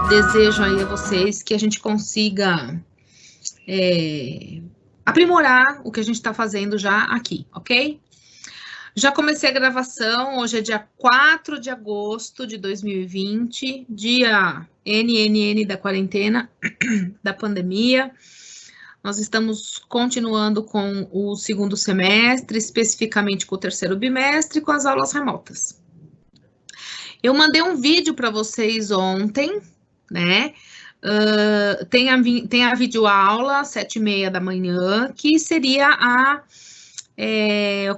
desejo aí a vocês que a gente consiga aprimorar o que a gente está fazendo já aqui, ok? Já comecei a gravação, hoje é dia 4 de agosto de 2020, dia NNN da quarentena, da pandemia. Nós estamos continuando com o segundo semestre, especificamente com o terceiro bimestre, com as aulas remotas. Eu mandei um vídeo para vocês ontem, né? Tem a videoaula, 7h30 da manhã, que seria a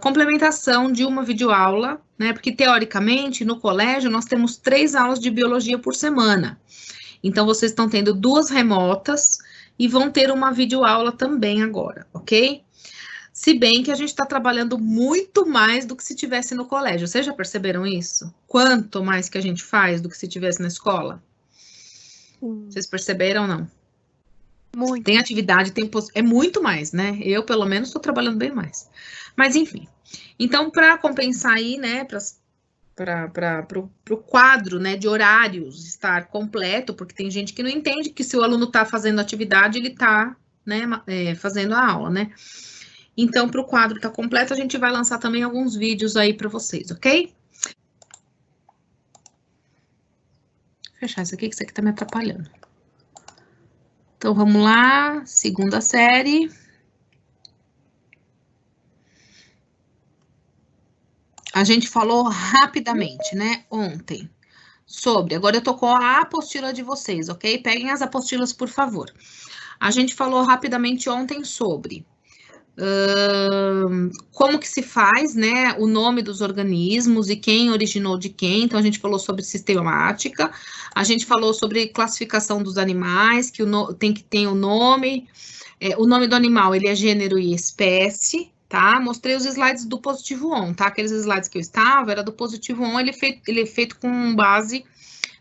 complementação de uma videoaula, né? Porque, teoricamente, no colégio, nós temos 3 aulas de biologia por semana. Então, vocês estão tendo 2 remotas e vão ter uma videoaula também agora, ok? Se bem que a gente está trabalhando muito mais do que se tivesse no colégio. Vocês já perceberam isso? Quanto mais que a gente faz do que se tivesse na escola? Vocês perceberam ou não? Muito. Tem atividade, é muito mais, né? Eu, pelo menos, estou trabalhando bem mais. Mas, enfim. Então, para compensar aí, né, para o quadro, né, de horários estar completo, porque tem gente que não entende que se o aluno está fazendo atividade, ele está, né, fazendo a aula, né? Então, para o quadro estar completo, a gente vai lançar também alguns vídeos aí para vocês, ok? Vou fechar isso aqui, que isso aqui está me atrapalhando. Então, vamos lá, segunda série. A gente falou rapidamente, né, ontem, sobre... Agora eu tô com a apostila de vocês, ok? Peguem as apostilas, por favor. A gente falou rapidamente ontem sobre como que se faz, né, o nome dos organismos e quem originou de quem. Então, a gente falou sobre sistemática, a gente falou sobre classificação dos animais, que tem que ter o nome do animal, ele é gênero e espécie, tá? Mostrei os slides do positivo on, tá? Aqueles slides que eu estava, era do positivo on, ele é feito com base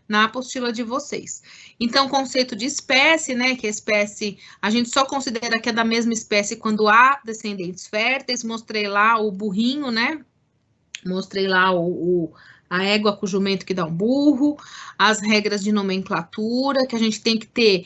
na apostila de vocês. Então, o conceito de espécie, né, que a espécie, a gente só considera que é da mesma espécie quando há descendentes férteis. Mostrei lá o burrinho, né, mostrei lá a égua com o jumento que dá um burro, as regras de nomenclatura, que a gente tem que ter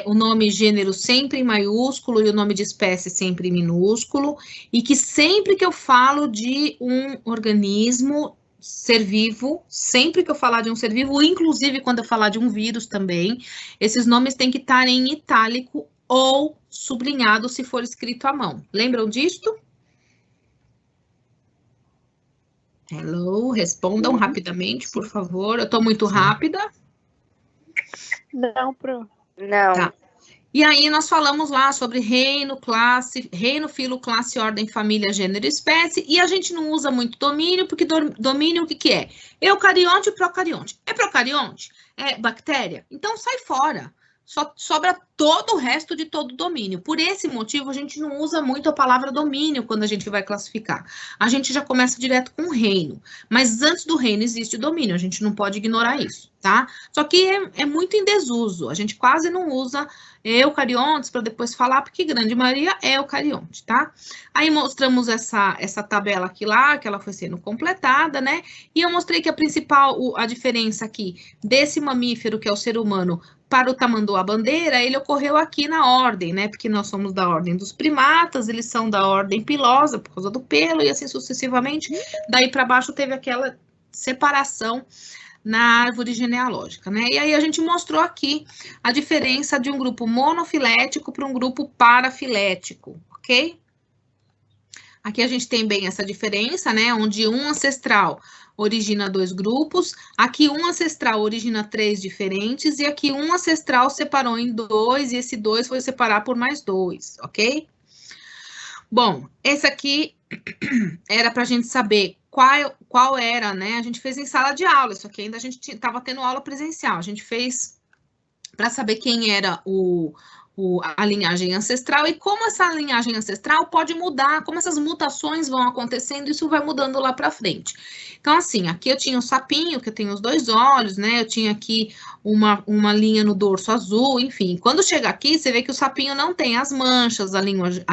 o nome gênero sempre em maiúsculo e o nome de espécie sempre em minúsculo, e que sempre que eu falo de um organismo ser vivo, sempre que eu falar de um ser vivo, inclusive quando eu falar de um vírus também, esses nomes têm que estar em itálico ou sublinhado se for escrito à mão. Lembram disto? Hello, respondam rapidamente, por favor. Eu estou muito rápida? Não, Pro. Não. Tá. E aí, nós falamos lá sobre reino, filo, classe, ordem, família, gênero e espécie, e a gente não usa muito domínio, porque domínio o que é? Eucarionte e procarionte. É procarionte? É bactéria? Então, sai fora. Só sobra todo o resto de todo o domínio. Por esse motivo, a gente não usa muito a palavra domínio quando a gente vai classificar. A gente já começa direto com o reino. Mas antes do reino existe o domínio, a gente não pode ignorar isso, tá? Só que é muito em desuso. A gente quase não usa eucariontes para depois falar, porque grande maioria é eucarionte, tá? Aí mostramos essa tabela aqui lá, que ela foi sendo completada, né? E eu mostrei que a diferença aqui desse mamífero, que é o ser humano, para o tamanduá-bandeira, ele ocorreu aqui na ordem, né? Porque nós somos da ordem dos primatas, eles são da ordem pilosa, por causa do pelo, e assim sucessivamente. Daí para baixo teve aquela separação na árvore genealógica, né? E aí a gente mostrou aqui a diferença de um grupo monofilético para um grupo parafilético, ok? Aqui a gente tem bem essa diferença, né? Onde um ancestral origina 2 grupos, aqui um ancestral origina 3 diferentes, e aqui um ancestral separou em 2, e esse 2 foi separar por mais 2, ok? Bom, esse aqui era para a gente saber qual era, né? A gente fez em sala de aula, isso aqui ainda a gente estava tendo aula presencial, a gente fez para saber quem era a linhagem ancestral e como essa linhagem ancestral pode mudar, como essas mutações vão acontecendo, isso vai mudando lá para frente. Então, assim, aqui eu tinha o sapinho, que tem os 2 olhos, né? Eu tinha aqui uma linha no dorso azul, enfim. Quando chega aqui, você vê que o sapinho não tem as manchas, a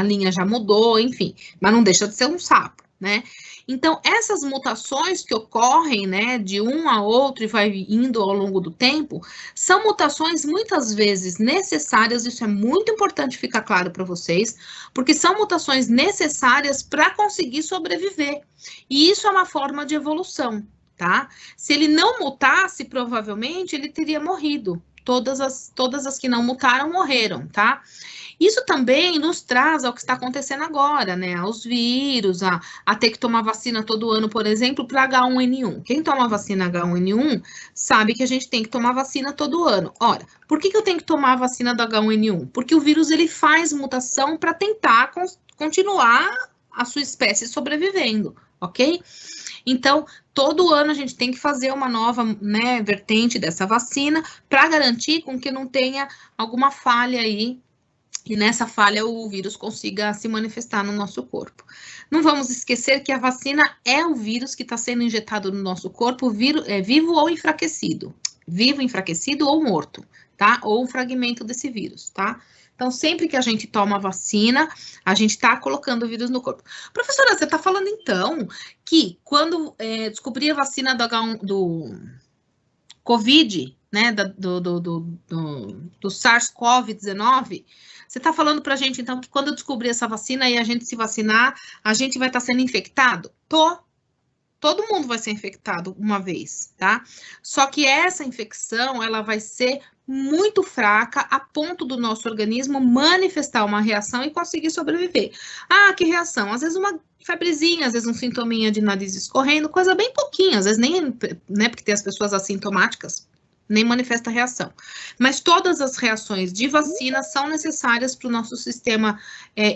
linha já mudou, enfim. Mas não deixa de ser um sapo, né? Então, essas mutações que ocorrem, né, de um a outro e vai indo ao longo do tempo, são mutações muitas vezes necessárias, isso é muito importante ficar claro para vocês, porque são mutações necessárias para conseguir sobreviver. E isso é uma forma de evolução, tá? Se ele não mutasse, provavelmente ele teria morrido. Todas as que não mutaram morreram, tá? Isso também nos traz ao que está acontecendo agora, né? Aos vírus, a ter que tomar vacina todo ano, por exemplo, para H1N1. Quem toma vacina H1N1 sabe que a gente tem que tomar vacina todo ano. Ora, por que eu tenho que tomar a vacina do H1N1? Porque o vírus ele faz mutação para tentar continuar a sua espécie sobrevivendo, ok? Então, todo ano a gente tem que fazer uma nova, né, vertente dessa vacina para garantir com que não tenha alguma falha aí e nessa falha o vírus consiga se manifestar no nosso corpo. Não vamos esquecer que a vacina é o vírus que está sendo injetado no nosso corpo, vivo ou enfraquecido. Vivo, enfraquecido ou morto, tá? Ou um fragmento desse vírus, tá? Então, sempre que a gente toma vacina, a gente está colocando o vírus no corpo. Professora, você está falando, então, que quando descobrir a vacina do Covid, né, do SARS-CoV-19, você está falando para a gente, então, que quando eu descobrir essa vacina e a gente se vacinar, a gente vai estar sendo infectado? Todo mundo vai ser infectado uma vez, tá? Só que essa infecção, ela vai ser muito fraca a ponto do nosso organismo manifestar uma reação e conseguir sobreviver. Ah, que reação? Às vezes uma febrezinha, às vezes um sintominha de nariz escorrendo, coisa bem pouquinha, às vezes nem, né, porque tem as pessoas assintomáticas, nem manifesta reação. Mas todas as reações de vacina são necessárias para o nosso sistema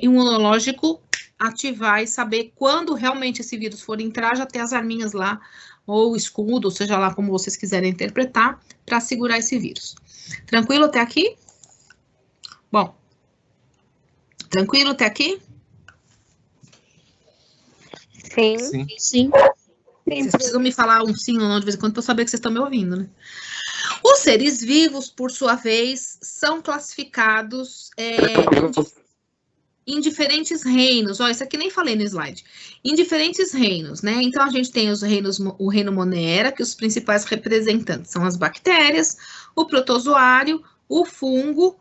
imunológico ativar e saber quando realmente esse vírus for entrar, já ter as arminhas lá, ou escudo, seja lá como vocês quiserem interpretar, para segurar esse vírus. Tranquilo até aqui? Bom, tranquilo até aqui? Sim. Sim. Vocês precisam me falar um sim ou não de vez em quando para eu saber que vocês estão me ouvindo, né? Os seres vivos, por sua vez, são classificados em diferentes reinos. Ó, isso aqui nem falei no slide. Em diferentes reinos, né? Então, a gente tem o reino Monera, que os principais representantes são as bactérias, o protozoário, o fungo,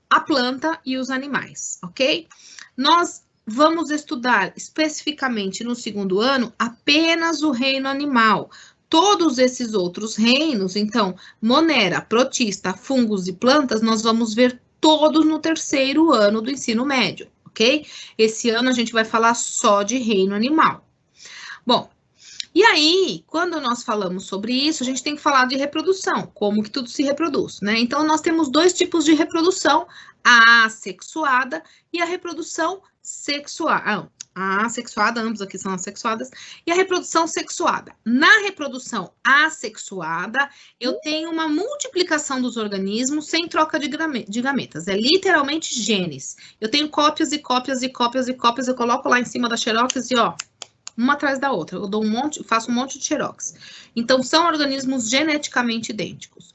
a planta e os animais, ok? Nós vamos estudar especificamente no segundo ano apenas o reino animal. Todos esses outros reinos, então, Monera, protista, fungos e plantas, nós vamos ver todos no terceiro ano do ensino médio, ok? Esse ano a gente vai falar só de reino animal. Bom, e aí, quando nós falamos sobre isso, a gente tem que falar de reprodução, como que tudo se reproduz, né? Então, nós temos dois tipos de reprodução, a assexuada e a reprodução sexuada. A assexuada, ambos aqui são assexuadas, e a reprodução sexuada. Na reprodução assexuada, eu tenho uma multiplicação dos organismos sem troca de gametas, é literalmente genes. Eu tenho cópias e cópias e cópias e cópias, eu coloco lá em cima da xerox e ó, uma atrás da outra, eu dou faço um monte de xerox. Então, são organismos geneticamente idênticos.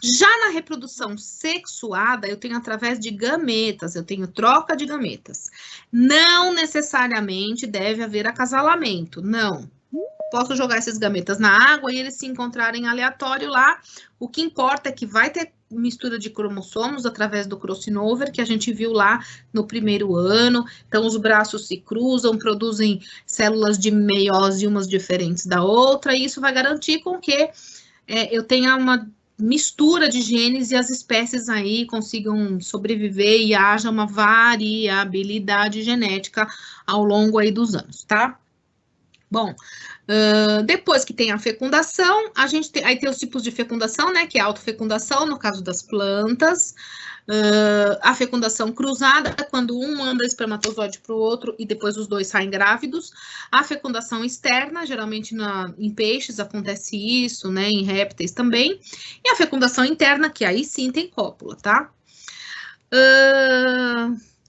Já na reprodução sexuada, eu tenho através de gametas, eu tenho troca de gametas. Não necessariamente deve haver acasalamento, não. Posso jogar esses gametas na água e eles se encontrarem aleatório lá. O que importa é que vai ter mistura de cromossomos através do crossover, que a gente viu lá no primeiro ano. Então, os braços se cruzam, produzem células de meiose umas diferentes da outra, e isso vai garantir com que eu tenha uma mistura de genes e as espécies aí consigam sobreviver e haja uma variabilidade genética ao longo aí dos anos, tá? Bom, depois que tem a fecundação, a gente aí tem os tipos de fecundação, né, que é a autofecundação, no caso das plantas, a fecundação cruzada, quando um manda espermatozoide para o outro e depois os dois saem grávidos, a fecundação externa, geralmente em peixes acontece isso, né, em répteis também, e a fecundação interna, que aí sim tem cópula, tá?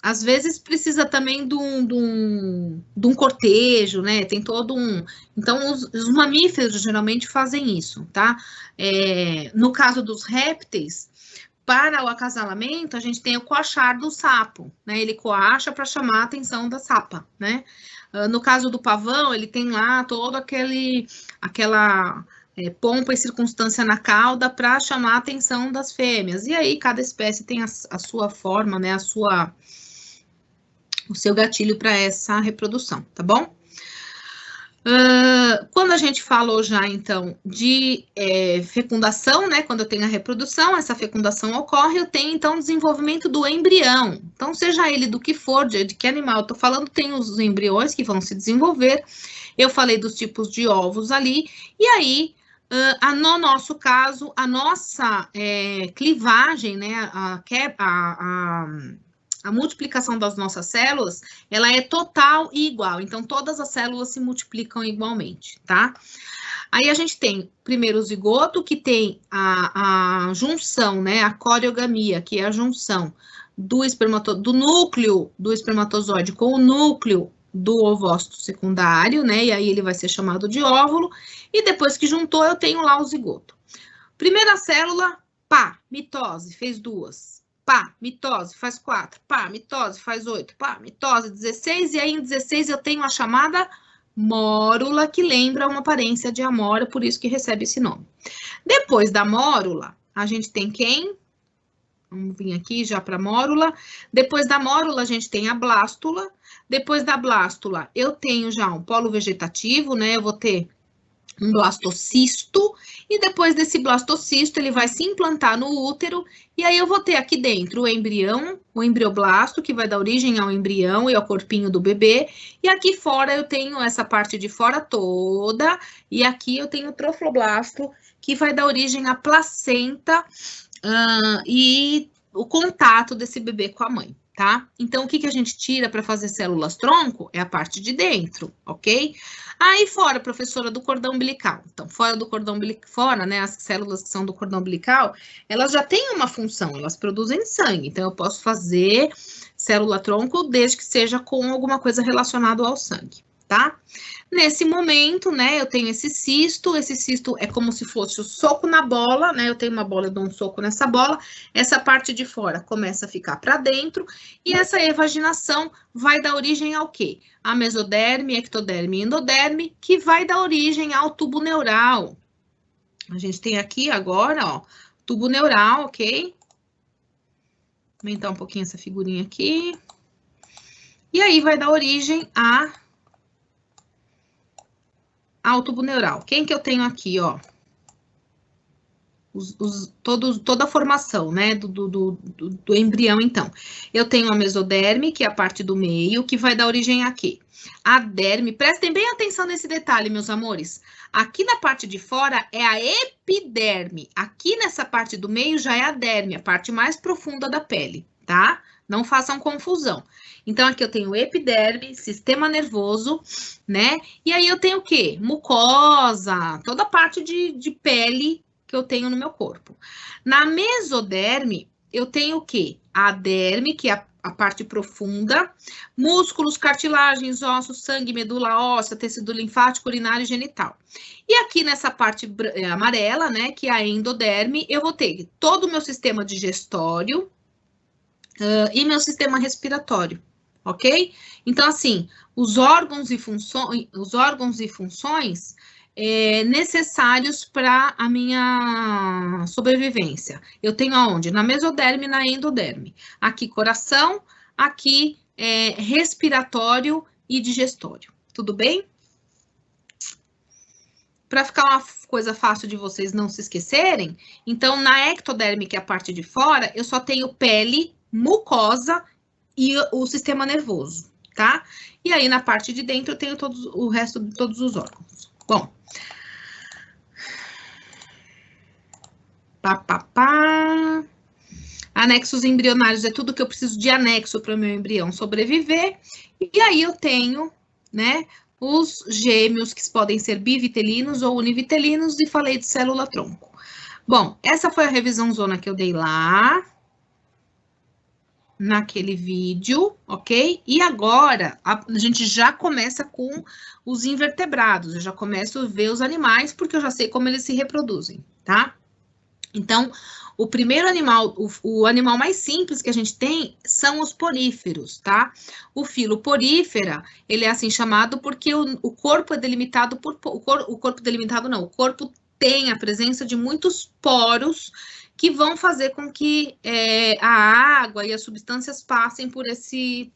Às vezes precisa também de um cortejo, né? Tem todo um... Então, os mamíferos geralmente fazem isso, tá? No caso dos répteis, para o acasalamento, a gente tem o coachar do sapo, né? Ele coacha para chamar a atenção da sapa, né? No caso do pavão, ele tem lá todo aquela pompa e circunstância na cauda para chamar a atenção das fêmeas. E aí, cada espécie tem a sua forma, né? O seu gatilho para essa reprodução, tá bom? Quando a gente falou já, então, de fecundação, né, quando eu tenho a reprodução, essa fecundação ocorre, eu tenho, então, o desenvolvimento do embrião. Então, seja ele do que for, de que animal eu tô falando, tem os embriões que vão se desenvolver. Eu falei dos tipos de ovos ali, e aí, no nosso caso, a nossa clivagem, né, a multiplicação das nossas células, ela é total e igual. Então, todas as células se multiplicam igualmente, tá? Aí, a gente tem, primeiro, o zigoto, que tem a junção, né? A coreogamia, que é a junção do núcleo do espermatozoide com o núcleo do ovócito secundário, né? E aí, ele vai ser chamado de óvulo. E depois que juntou, eu tenho lá o zigoto. Primeira célula, pá, mitose, fez 2. Pá, mitose, faz 4. Pá, mitose, faz 8. Pá, mitose, 16. E aí, em 16, eu tenho a chamada mórula, que lembra uma aparência de amora, por isso que recebe esse nome. Depois da mórula, a gente tem quem? Vamos vir aqui já para a mórula. Depois da mórula, a gente tem a blástula. Depois da blástula, eu tenho já um polo vegetativo, né? Eu vou ter um blastocisto, e depois desse blastocisto, ele vai se implantar no útero, e aí eu vou ter aqui dentro o embrião, o embrioblasto, que vai dar origem ao embrião e ao corpinho do bebê, e aqui fora eu tenho essa parte de fora toda, e aqui eu tenho o trofoblasto, que vai dar origem à placenta e o contato desse bebê com a mãe, tá? Então, o que a gente tira para fazer células-tronco é a parte de dentro, ok? Aí fora, professora, do cordão umbilical. Então, fora do cordão umbilical, fora, né, as células que são do cordão umbilical, elas já têm uma função, elas produzem sangue. Então, eu posso fazer célula-tronco desde que seja com alguma coisa relacionada ao sangue, tá? Nesse momento, né, eu tenho esse cisto é como se fosse o soco na bola, né, eu tenho uma bola, eu dou um soco nessa bola, essa parte de fora começa a ficar para dentro, e essa evaginação vai dar origem ao quê? A mesoderme, ectoderme e endoderme, que vai dar origem ao tubo neural. A gente tem aqui agora, ó, tubo neural, ok? Vou aumentar um pouquinho essa figurinha aqui. E aí vai dar origem ao tubo neural. Quem que eu tenho aqui, ó? Toda a formação, né, do embrião, então. Eu tenho a mesoderme, que é a parte do meio, que vai dar origem a quê? A derme. Prestem bem atenção nesse detalhe, meus amores. Aqui na parte de fora é a epiderme. Aqui nessa parte do meio já é a derme, a parte mais profunda da pele, tá? Não façam confusão. Então, aqui eu tenho epiderme, sistema nervoso, né? E aí eu tenho o quê? Mucosa, toda a parte de pele que eu tenho no meu corpo. Na mesoderme, eu tenho o quê? A derme, que é a parte profunda, músculos, cartilagens, ossos, sangue, medula óssea, tecido linfático, urinário e genital. E aqui nessa parte amarela, né, que é a endoderme, eu vou ter todo o meu sistema digestório, e meu sistema respiratório, ok? Então, assim, os órgãos e funções necessários para a minha sobrevivência. Eu tenho aonde? Na mesoderme e na endoderme. Aqui, coração, aqui, respiratório e digestório. Tudo bem? Para ficar uma coisa fácil de vocês não se esquecerem, então, na ectoderme, que é a parte de fora, eu só tenho pele, mucosa e o sistema nervoso, tá? E aí, na parte de dentro, eu tenho o resto de todos os órgãos. Bom. Anexos embrionários é tudo que eu preciso de anexo para o meu embrião sobreviver. E aí, eu tenho, né, os gêmeos, que podem ser bivitelinos ou univitelinos, e falei de célula-tronco. Bom, essa foi a revisão zona que eu dei lá naquele vídeo, ok? E agora, a gente já começa com os invertebrados, eu já começo a ver os animais, porque eu já sei como eles se reproduzem, tá? Então, o primeiro animal, o animal mais simples que a gente tem são os poríferos, tá? O filo porífera, ele é assim chamado porque o corpo é delimitado por... O corpo delimitado não, o corpo tem a presença de muitos poros que vão fazer com que a água e as substâncias passem por esse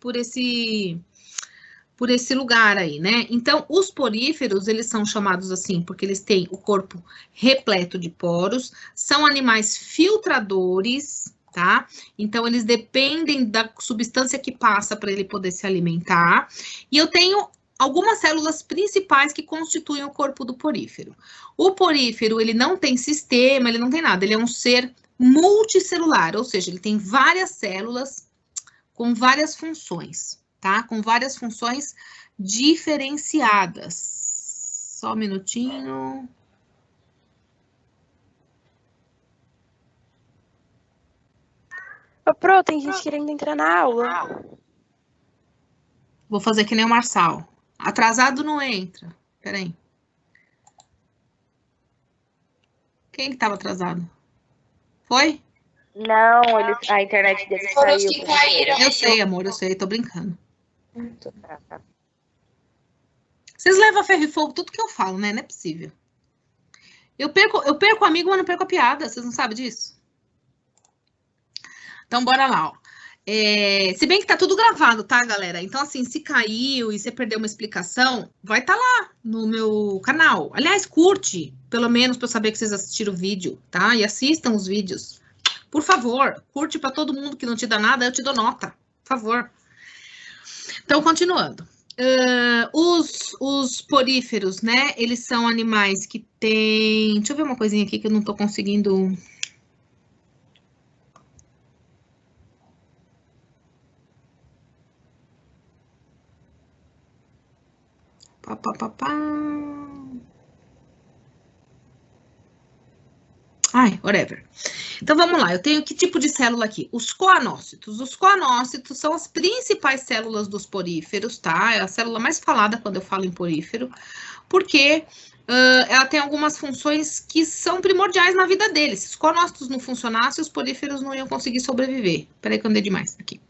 lugar aí, né? Então, os poríferos, eles são chamados assim porque eles têm o corpo repleto de poros, são animais filtradores, tá? Então, eles dependem da substância que passa para ele poder se alimentar. E eu tenho algumas células principais que constituem o corpo do porífero. O porífero, ele não tem sistema, ele não tem nada, ele é um ser multicelular, ou seja, ele tem várias células com várias funções, tá? Com várias funções diferenciadas. Só um minutinho. Ô, Pro, tem gente querendo entrar na aula. Vou fazer que nem o Marçal. Atrasado não entra. Peraí. Quem que estava atrasado? Foi? Não, a internet dele Foram os saiu. que caíram. Eu sei, amor, eu sei, tô brincando. Tá. Vocês levam a ferro e fogo tudo que eu falo, né? Não é possível. Eu perco o amigo, mas não perco a piada. Vocês não sabem disso? Então, bora lá, ó. Se bem que tá tudo gravado, tá, galera? Então, assim, se caiu e você perdeu uma explicação, vai estar lá no meu canal. Aliás, curte, pelo menos para eu saber que vocês assistiram o vídeo, tá? E assistam os vídeos. Por favor, curte para todo mundo que não te dá nada, eu te dou nota, por favor. Então, continuando. Os poríferos, né? Eles são animais que têm... Deixa eu ver uma coisinha aqui que eu não tô conseguindo... Ai, whatever. Então, vamos lá. Eu tenho que tipo de célula aqui? Os coanócitos. Os coanócitos são as principais células dos poríferos, tá? É a célula mais falada quando eu falo em porífero, porque ela tem algumas funções que são primordiais na vida deles. Se os coanócitos não funcionassem, os poríferos não iam conseguir sobreviver. Peraí que eu andei demais aqui.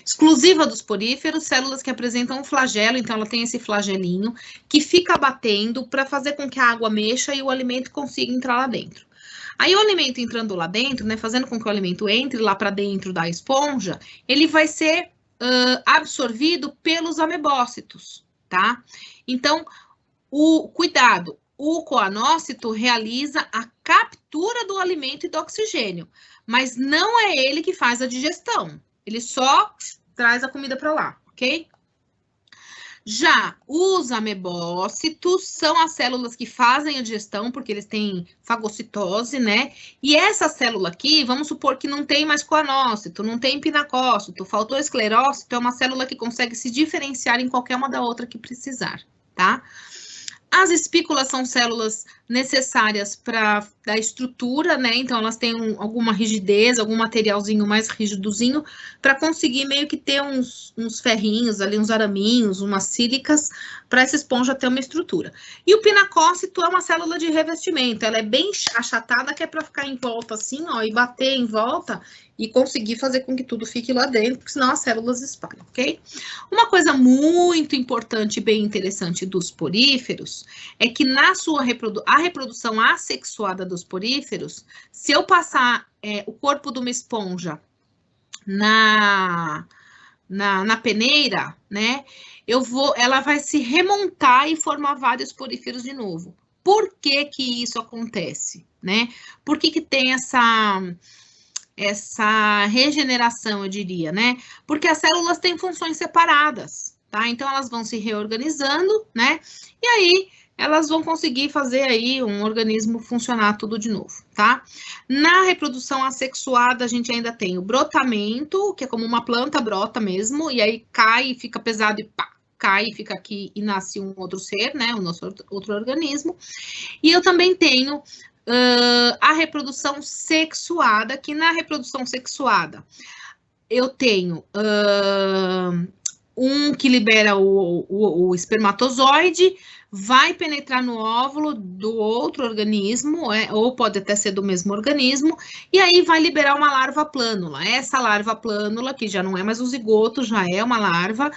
Exclusiva dos poríferos, células que apresentam um flagelo, então ela tem esse flagelinho que fica batendo para fazer com que a água mexa e o alimento consiga entrar lá dentro. Aí o alimento entrando lá dentro, né, fazendo com que o alimento entre lá para dentro da esponja, ele vai ser absorvido pelos amebócitos, tá? Então, cuidado, o coanócito realiza a captura do alimento e do oxigênio, mas não é ele que faz a digestão, ele só traz a comida para lá, ok? Já os amebócitos são as células que fazem a digestão, porque eles têm fagocitose, né? E essa célula aqui, vamos supor que não tem mais coanócito, não tem pinacócito, faltou esclerócito, é uma célula que consegue se diferenciar em qualquer uma da outra que precisar, tá? As espículas são células necessárias para a estrutura, né? Então, elas têm alguma rigidez, algum materialzinho mais rigidozinho, para conseguir meio que ter uns ferrinhos ali, uns araminhos, umas sílicas, para essa esponja ter uma estrutura. E o pinacócito é uma célula de revestimento, ela é bem achatada, que é para ficar em volta assim, ó, e bater em volta e conseguir fazer com que tudo fique lá dentro, porque senão as células espalham, ok? Uma coisa muito importante e bem interessante dos poríferos é que na sua reprodução assexuada dos poríferos, se eu passar o corpo de uma esponja na peneira, né, ela vai se remontar e formar vários poríferos de novo. Por que que isso acontece, né? Por que que tem essa regeneração, eu diria, né? Porque as células têm funções separadas, tá? Então, elas vão se reorganizando, né? E aí, elas vão conseguir fazer aí um organismo funcionar tudo de novo, tá? Na reprodução assexuada, a gente ainda tem o brotamento, que é como uma planta brota mesmo, e aí cai, fica pesado e pá, cai, fica aqui e nasce um outro ser, né? O nosso outro organismo. E eu também tenho a reprodução sexuada, que na reprodução sexuada eu tenho um que libera o espermatozoide, vai penetrar no óvulo do outro organismo, ou pode até ser do mesmo organismo, e aí vai liberar uma larva plânula. Essa larva plânula, que já não é mais um zigoto, já é uma larva,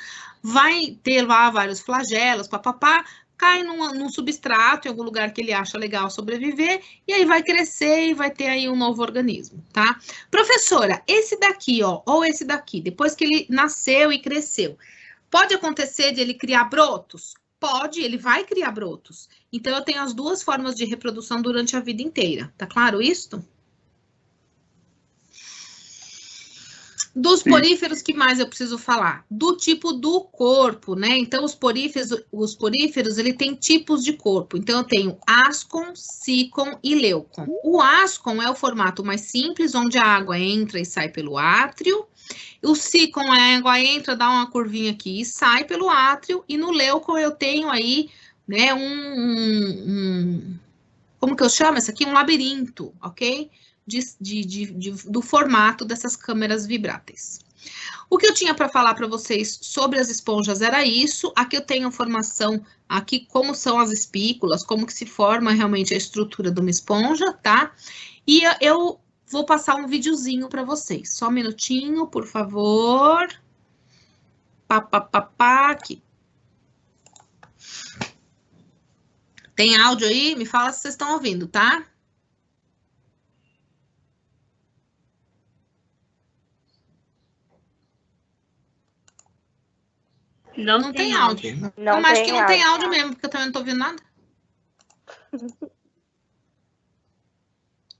vai ter lá vários flagelos, papapá, cai num substrato, em algum lugar que ele acha legal sobreviver, e aí vai crescer e vai ter aí um novo organismo, tá? Professora, esse daqui, ó, ou esse daqui, depois que ele nasceu e cresceu, pode acontecer de ele criar brotos? Pode, ele vai criar brotos. Então, eu tenho as duas formas de reprodução durante a vida inteira. Tá claro isso? Dos poríferos, que mais eu preciso falar? Do tipo do corpo, né? Então, os poríferos, ele tem tipos de corpo. Então, eu tenho ascon, sícon e leucon. O ascon é o formato mais simples, onde a água entra e sai pelo átrio. O sícon, a água entra, dá uma curvinha aqui e sai pelo átrio. E no leucon eu tenho aí, né, como que eu chamo isso aqui? Um labirinto, ok? Do formato dessas câmeras vibráteis. O que eu tinha para falar para vocês sobre as esponjas era isso. Aqui eu tenho informação, aqui como são as espículas, como que se forma realmente a estrutura de uma esponja, tá? E eu vou passar um videozinho para vocês. Só um minutinho, por favor. Aqui. Tem áudio aí? Me fala se vocês estão ouvindo, tá? Não tem áudio. Não Acho que tem não tem áudio. áudio mesmo, porque eu também não tô ouvindo nada.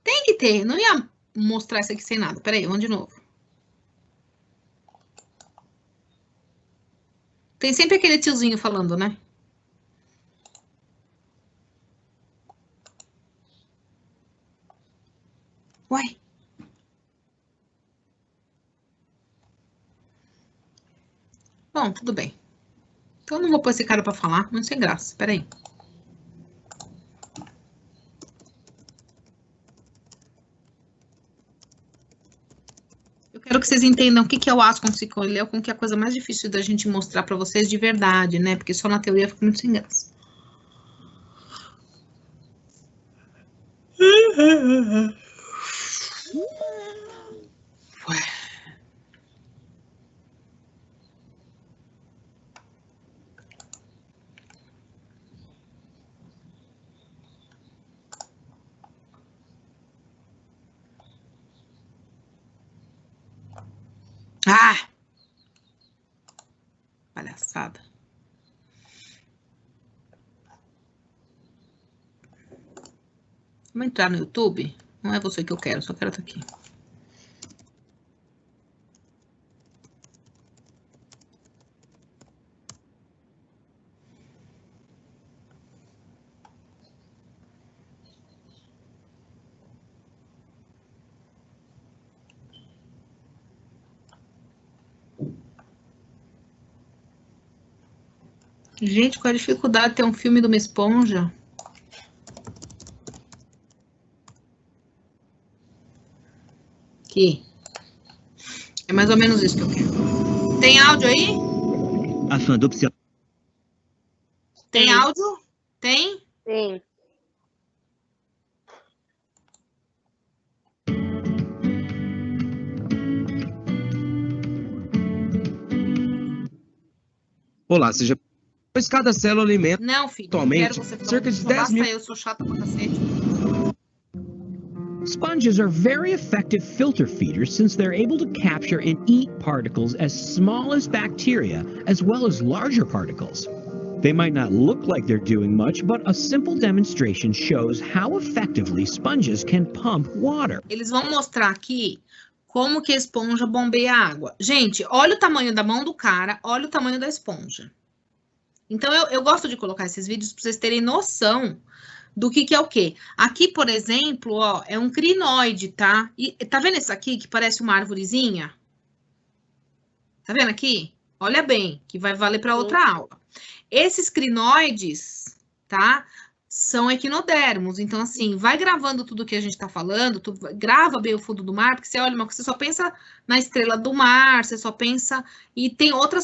Tem que ter. Não ia mostrar isso aqui sem nada. Peraí, vamos de novo. Tem sempre aquele tiozinho falando, né? Uai. Bom, tudo bem. Então, eu não vou pôr esse cara pra falar. Não sem graça. Peraí. Eu quero que vocês entendam o que é o ascon, sícon e leucon, que é a coisa mais difícil da gente mostrar pra vocês de verdade, né? Porque só na teoria fica muito sem graça. Ah! Palhaçada. Vamos entrar no YouTube? Não é você que eu quero, só quero estar aqui. Gente, qual a dificuldade de ter um filme de uma esponja? Aqui. É mais ou menos isso que eu quero. Tem áudio aí? Afin d'observer. Tem áudio? Tem? Sim. Olá, seja. Pois cada célula alimenta Não, filho. atualmente Não quero você cerca de só 10 basta mil. eu sou chata pra cacete. Sponges are very effective filter feeders since they're able to capture and eat particles as small as bacteria, as well as larger particles. They might not look like they're doing much, but a simple demonstration shows how effectively sponges can pump water. Eles vão mostrar aqui como que a esponja bombeia a água. Gente, olha o tamanho da mão do cara, olha o tamanho da esponja. Então, eu gosto de colocar esses vídeos para vocês terem noção do que é o quê. Aqui, por exemplo, ó, é um crinoide, tá? E tá vendo isso aqui que parece uma arvorezinha? Tá vendo aqui? Olha bem, que vai valer para outra aula. Esses crinoides, tá? são equinodermos. Então, assim, vai gravando tudo que a gente está falando, tu grava bem o fundo do mar, porque você olha, você só pensa na estrela do mar, você só pensa... E tem outro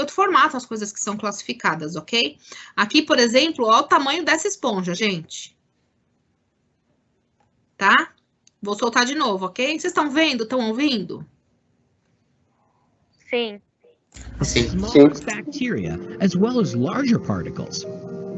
formato as coisas que são classificadas, ok? Aqui, por exemplo, olha o tamanho dessa esponja, gente. Tá? Vou soltar de novo, ok? Vocês estão vendo? Estão ouvindo? Sim. Smallest bacteria, as well as larger particles.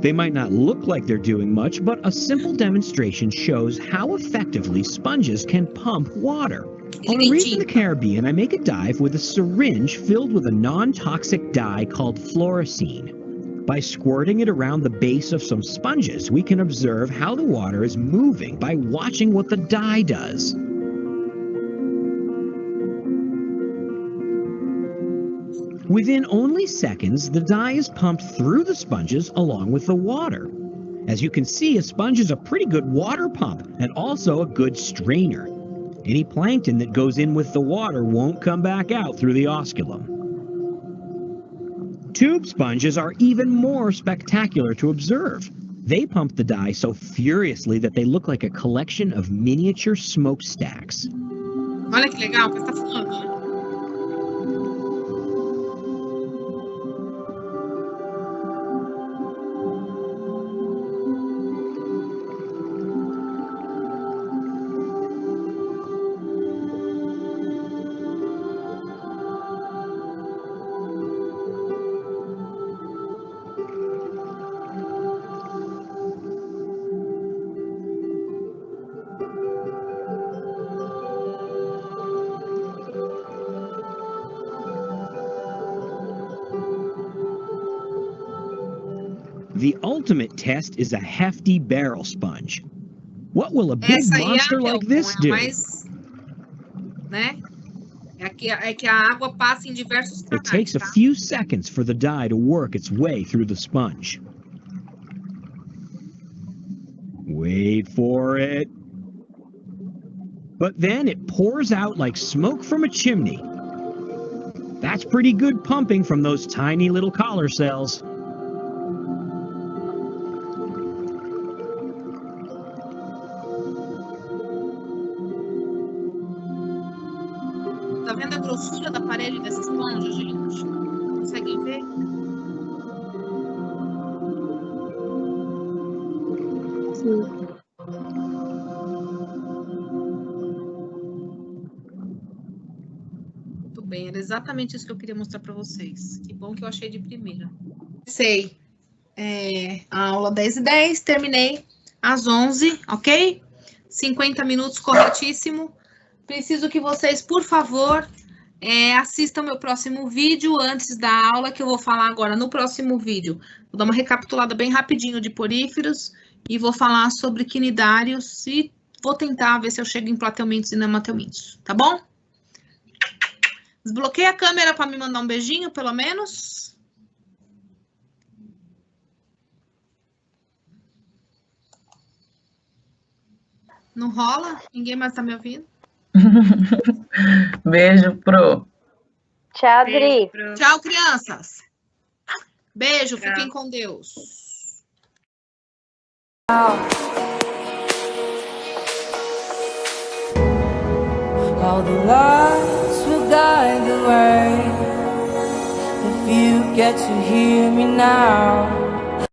They might not look like they're doing much, but a simple demonstration shows how effectively sponges can pump water. On a reef in the Caribbean, I make a dive with a syringe filled with a non-toxic dye called fluorescein. By squirting it around the base of some sponges, we can observe how the water is moving by watching what the dye does. Within only seconds, the dye is pumped through the sponges along with the water. As you can see, a sponge is a pretty good water pump and also a good strainer. Any plankton that goes in with the water won't come back out through the osculum. Tube sponges are even more spectacular to observe. They pump the dye so furiously that they look like a collection of miniature smokestacks. Olha que legal que você está falando, né? The ultimate test is a hefty barrel sponge. What will a big Essa aí monster é a like this do? mais, né? É que a água passa em diversos It takes canais, a tá? few seconds for the dye to work its way through the sponge. Wait for it. But then it pours out like smoke from a chimney. That's pretty good pumping from those tiny little collar cells. Tá vendo a grossura do aparelho dessa esponja, gente? Conseguem ver? Sim. Muito bem, era exatamente isso que eu queria mostrar para vocês. Que bom que eu achei de primeira. Sei. A aula 10h10, terminei às 11, ok? 50 minutos, corretíssimo. Preciso que vocês, por favor, assistam meu próximo vídeo antes da aula, que eu vou falar agora no próximo vídeo. Vou dar uma recapitulada bem rapidinho de poríferos e vou falar sobre quinidários e vou tentar ver se eu chego em plateumintos e nemateumintos, tá bom? Desbloqueia a câmera para me mandar um beijinho, pelo menos. Não rola? Ninguém mais tá me ouvindo? Beijo pro. Tchau, Dri. Tchau, crianças. Beijo, fiquem com Deus. All the lights will guide the way. If you get to hear me now,